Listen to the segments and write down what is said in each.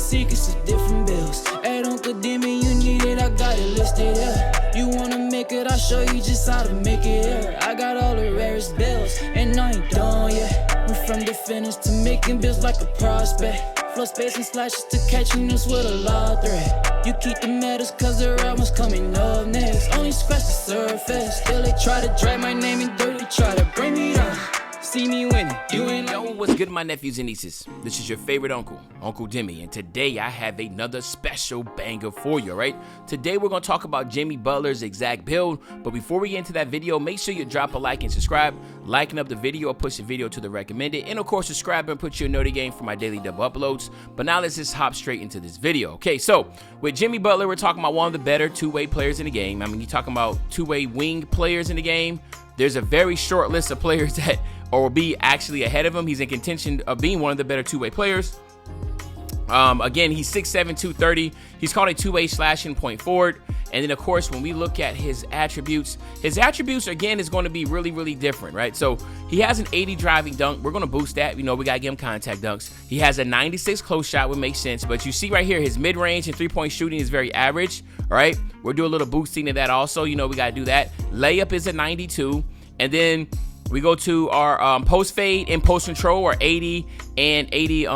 secrets of different bills. Hey, Uncle Jimmy, you need it, I got it listed, yeah. You wanna make it, I'll show you just how to make it, yeah. I got all the rarest bills, and I ain't done yet. Went from defenders to making bills like a prospect. Flow space and slashes to catching us with a lot of threat. You keep the medals cause the right one's coming up next. Only scratch the surface, still they try to drag my name in dirt, they try to bring me down. See me winning, you ain't Yo, what's good, my nephews and nieces? This is your favorite uncle, Uncle Jimmy, and today I have another special banger for you, right? Today we're going to talk about Jimmy Butler's exact build, but before we get into that video, make sure you drop a like and subscribe, liking up the video or push the video to the recommended, and of course subscribe and put your noti game for my daily double uploads. But now let's just hop straight into this video. Okay, so with Jimmy Butler, we're talking about one of the better two-way players in the game. I mean, you're talking about two-way wing players in the game. There's a very short list of players that will be actually ahead of him. He's in contention of being one of the better two-way players. Again, he's 6'7", 230. He's called a two-way slashing point forward. And then, of course, when we look at his attributes, again, is going to be really, really different, right? So he has an 80 driving dunk. We're going to boost that. You know, we got to give him contact dunks. He has a 96 close shot, would make sense. But you see right here, his mid-range and three-point shooting is very average, all right? We'll do a little boosting to that also. You know, we got to do that. Layup is a 92. And then we go to our post fade and post control are 80 and 80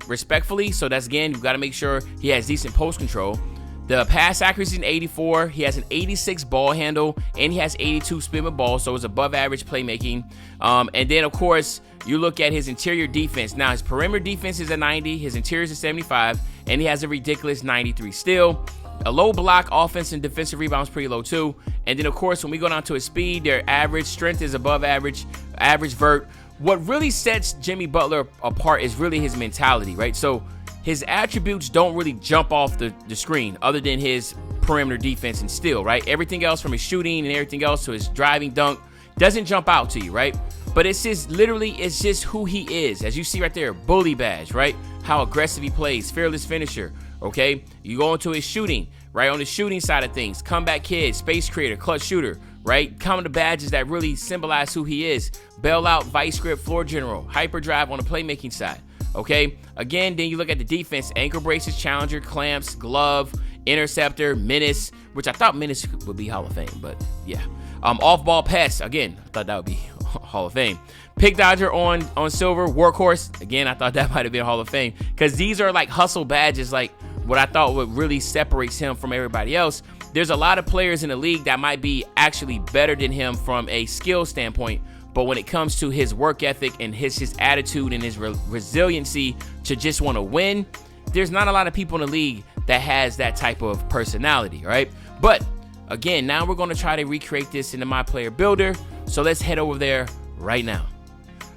respectfully. So that's, again, you've got to make sure he has decent post control. The pass accuracy is an 84. He has an 86 ball handle, and he has 82 spin with ball, so it's above average playmaking. And then, of course, you look at his interior defense. Now, his perimeter defense is a 90, his interior is a 75, and he has a ridiculous 93 steal. A low block, offense and defensive rebounds pretty low too. And then, of course, when we go down to his speed, their average strength is above average, average vert. What really sets Jimmy Butler apart is really his mentality, right? So his attributes don't really jump off the screen other than his perimeter defense and steal, right? Everything else from his shooting and everything else to his driving dunk doesn't jump out to you, right? But it's just literally, it's just who he is. As you see right there, bully badge, right? How aggressive he plays, fearless finisher, okay? You go into his shooting, right? On the shooting side of things, comeback kid, space creator, clutch shooter, right? Come to badges that really symbolize who he is. Bailout, vice grip, floor general, hyperdrive on the playmaking side. Okay, again, then you look at the defense, ankle braces, challenger, clamps, glove, interceptor, menace, which I thought menace would be Hall of Fame, but yeah. Off-ball pass, again, I thought that would be Hall of Fame. Pick dodger on silver, workhorse, again, I thought that might have been Hall of Fame, because these are like hustle badges, like what I thought would really separates him from everybody else. There's a lot of players in the league that might be actually better than him from a skill standpoint, but when it comes to his work ethic and his attitude and his resiliency to just want to win, there's not a lot of people in the league that has that type of personality, right? But again, now we're going to try to recreate this in the MyPlayer builder. So let's head over there right now.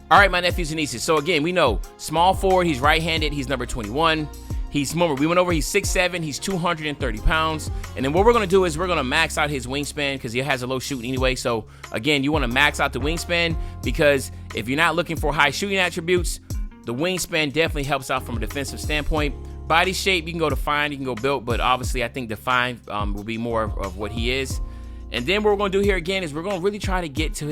All right, my nephews and nieces. So again, we know small forward, he's right-handed, he's number 21. Remember, we went over, he's 6'7", he's 230 pounds. And then what we're going to do is we're going to max out his wingspan because he has a low shooting anyway. So, again, you want to max out the wingspan because if you're not looking for high shooting attributes, the wingspan definitely helps out from a defensive standpoint. Body shape, you can go define, you can go built, but obviously I think define will be more of what he is. And then what we're going to do here again is we're going to really try to get to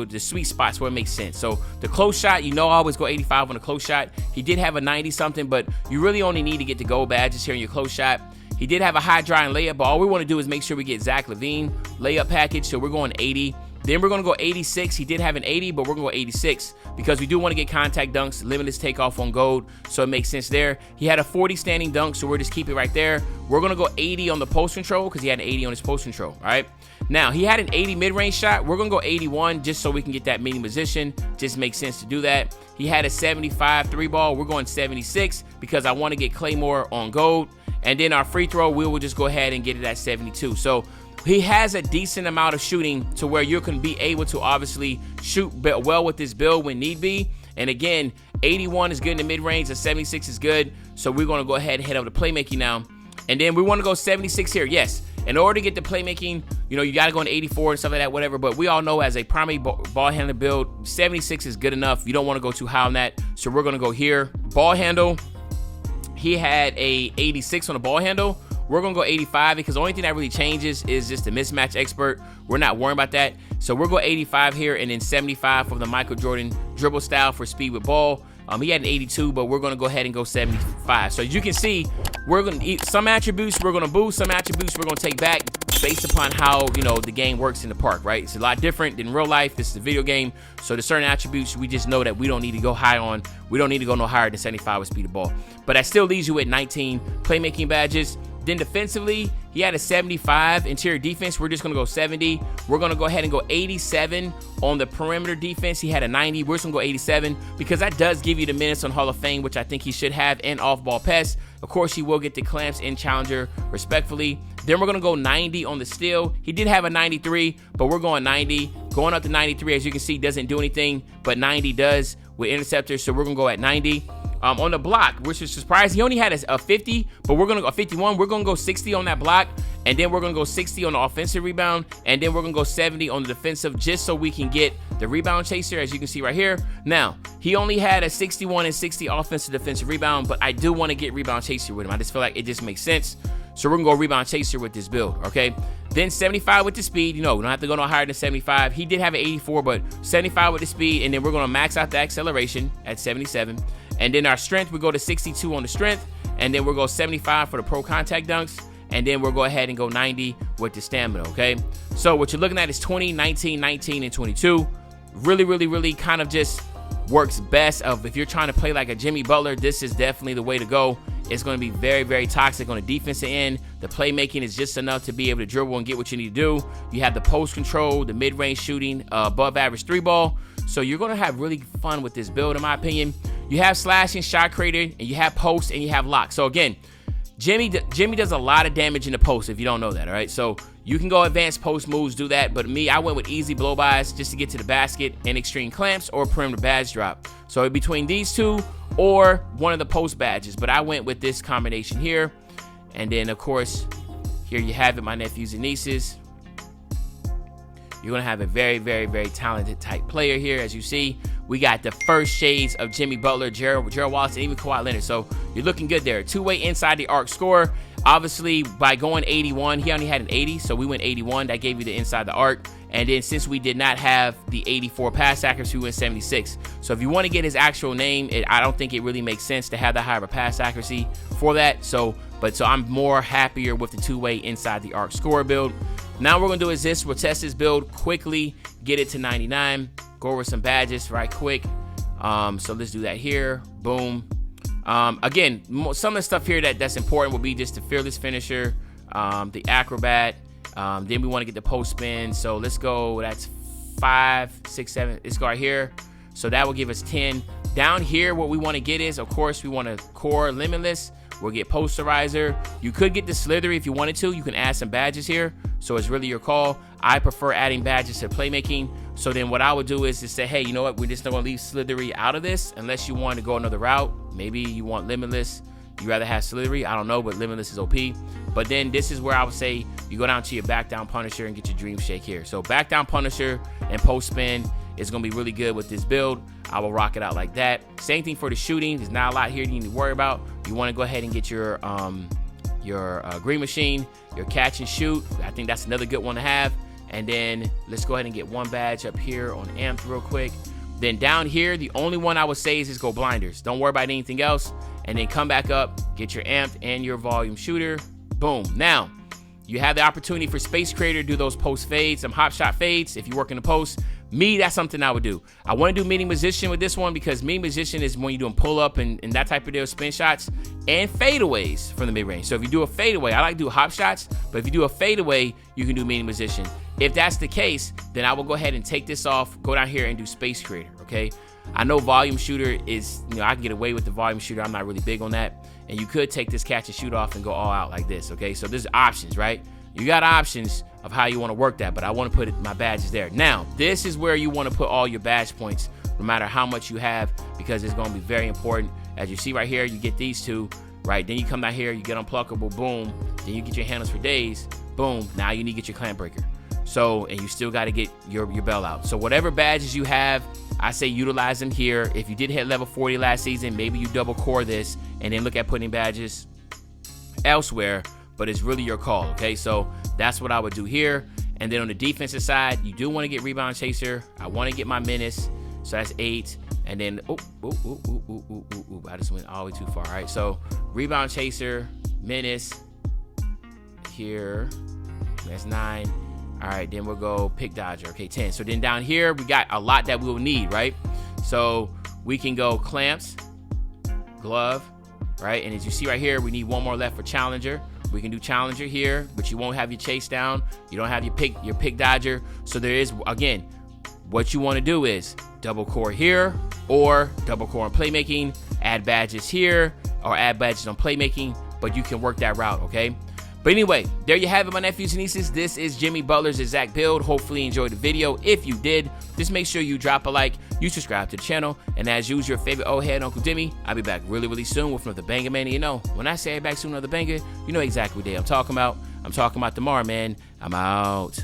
the sweet spots where it makes sense. So the close shot, you know I always go 85 on the close shot. He did have a 90-something, but you really only need to get the gold badges here in your close shot. He did have a high drying layup, but all we want to do is make sure we get Zach LaVine layup package. So we're going 80. Then we're going to go 86. He did have an 80, but we're going to go 86 because we do want to get contact dunks, limit his takeoff on gold, so it makes sense there. He had a 40 standing dunk, so we're just keep it right there. We're going to go 80 on the post control because he had an 80 on his post control, all right? Now, he had an 80 mid-range shot. We're going to go 81 just so we can get that medium position. Just makes sense to do that. He had a 75 three ball. We're going 76 because I want to get Claymore on gold. And then our free throw, we will just go ahead and get it at 72. So he has a decent amount of shooting to where you can be able to obviously shoot well with this build when need be. And again, 81 is good in the mid-range, and 76 is good. So we're going to go ahead and head over to playmaking now. And then we want to go 76 here. Yes, in order to get the playmaking, you know, you got to go in 84 and stuff like that, whatever. But we all know as a primary ball handler build, 76 is good enough. You don't want to go too high on that. So we're going to go here. Ball handle, he had a 86 on the ball handle. We're going to go 85 because the only thing that really changes is just the mismatch expert. We're not worrying about that. So we're going 85 here and then 75 from the Michael Jordan dribble style for speed with ball. He had an 82, but we're gonna go ahead and go 75. So as you can see, we're gonna eat some attributes, we're gonna boost, some attributes we're gonna take back based upon how, you know, the game works in the park, right? It's a lot different than real life. This is a video game, so there's certain attributes we just know that we don't need to go high on. We don't need to go no higher than 75 with speed of ball. But that still leaves you with 19 playmaking badges. Then defensively, he had a 75 interior defense. We're just gonna go 70. We're gonna go ahead and go 87 on the perimeter defense. He had a 90. We're just gonna go 87 because that does give you the minutes on Hall of Fame, which I think he should have, and off-ball pass. Of course, he will get the clamps in challenger respectfully. Then we're gonna go 90 on the steal. He did have a 93, but we're going 90. Going up to 93, as you can see, doesn't do anything, but 90 does with interceptors, so we're gonna go at 90. On the block, which is surprising, he only had a 50, but we're gonna go 51. We're gonna go 60 on that block, and then we're gonna go 60 on the offensive rebound, and then we're gonna go 70 on the defensive, just so we can get the rebound chaser, as you can see right here. Now, he only had a 61 and 60 offensive defensive rebound, but I do want to get rebound chaser with him. I just feel like it just makes sense. So we're gonna go rebound chaser with this build, okay? Then 75 with the speed. You know, we don't have to go no higher than 75. He did have an 84, but 75 with the speed, and then we're gonna max out the acceleration at 77. And then our strength, we go to 62 on the strength, and then we'll go 75 for the pro contact dunks, and then we'll go ahead and go 90 with the stamina, okay? So what you're looking at is 20, 19, 19, and 22. Really, really, really kind of just works best of if you're trying to play like a Jimmy Butler, this is definitely the way to go. It's going to be very, very toxic on the defensive end. The playmaking is just enough to be able to dribble and get what you need to do. You have the post control, the mid-range shooting, above average 3-ball. So you're going to have really fun with this build, in my opinion. You have slashing, shot creator, and you have post, and you have lock. So again, Jimmy does a lot of damage in the post, if you don't know that, all right? So you can go advanced post moves, do that. But me, I went with easy blow-bys just to get to the basket and extreme clamps or perimeter badge drop. So between these two or one of the post badges. But I went with this combination here. And then, of course, here you have it, my nephews and nieces. You're going to have a very, very, very talented type player here. As you see, we got the first shades of Jimmy Butler, Gerald Wallace, and even Kawhi Leonard. So you're looking good there. Two-way inside the arc score. Obviously, by going 81, he only had an 80, so we went 81. That gave you the inside the arc. And then since we did not have the 84 pass accuracy, we went 76. So if you want to get his actual name, I don't think it really makes sense to have that high of a pass accuracy for that. So I'm more happier with the two-way inside the arc score build. Now we're going to do is this. We'll test this build quickly, get it to 99, go over some badges right quick. So let's do that here. Boom. Again, some of the stuff here that's important will be just the fearless finisher, the acrobat. Then we want to get the post spin. So let's go. That's 5, 6, 7. Let's go right here. So that will give us 10. Down here, what we want to get is, of course, we want to core limitless. We'll get posterizer. You could get the slithery if you wanted to. You can add some badges here. So it's really your call. I prefer adding badges to playmaking. So then what I would do is just say, hey, you know what? We're just not going to leave slithery out of this unless you want to go another route. Maybe you want limitless. You rather have slithery. I don't know, but limitless is OP. But then this is where I would say you go down to your back down punisher and get your dream shake here. So back down punisher and post spin is going to be really good with this build. I will rock it out like that. Same thing for the shooting. There's not a lot here you need to worry about. You want to go ahead and get your green machine, your catch and shoot. I think that's another good one to have. And then let's go ahead and get one badge up here on amped real quick. Then down here, the only one I would say is just go blinders. Don't worry about anything else. And then come back up, get your amped and your volume shooter. Boom. Now, you have the opportunity for space creator to do those post fades, some hop shot fades if you work in the post. Me, that's something I would do. I want to do mini position with this one because mini position is when you're doing pull up and that type of deal, spin shots and fadeaways from the mid range. So if you do a fadeaway, I like to do hop shots, but if you do a fadeaway, you can do mini position. If that's the case, then I will go ahead and take this off, go down here and do space creator, okay? I know volume shooter is, I can get away with the volume shooter. I'm not really big on that. And you could take this catch and shoot off and go all out like this, okay? So there's options, right? You got options of how you want to work that, but I want to put my badges there. Now, this is where you want to put all your badge points, no matter how much you have, because it's going to be very important. As you see right here, you get these two, right? Then you come down here, you get unpluckable, boom. Then you get your handles for days, boom. Now you need to get your clamp breaker. So, and you still got to get your bell out. So whatever badges you have, I say utilize them here. If you did hit level 40 last season, maybe you double core this and then look at putting badges elsewhere, but it's really your call, okay? So that's what I would do here. And then on the defensive side, you do want to get rebound chaser. I want to get my menace. So that's 8. And then, I just went all the way too far. All right, so rebound chaser, menace here. That's 9. All right, then we'll go pick dodger. Okay, 10. So then down here, we got a lot that we'll need, right? So we can go clamps, glove, right? And as you see right here, we need one more left for challenger. We can do challenger here, but you won't have your chase down. You don't have your pick dodger. So there is, again, what you want to do is double core here or double core on playmaking, add badges here or add badges on playmaking, but you can work that route, okay? But anyway, there you have it, my nephews and nieces. This is Jimmy Butler's exact build. Hopefully you enjoyed the video. If you did, just make sure you drop a like, you subscribe to the channel, and as usual, your favorite old head, Uncle Jimmy, I'll be back really, really soon with another banger, man. And you know, when I say back soon, another banger, you know exactly what day I'm talking about. I'm talking about tomorrow, man. I'm out.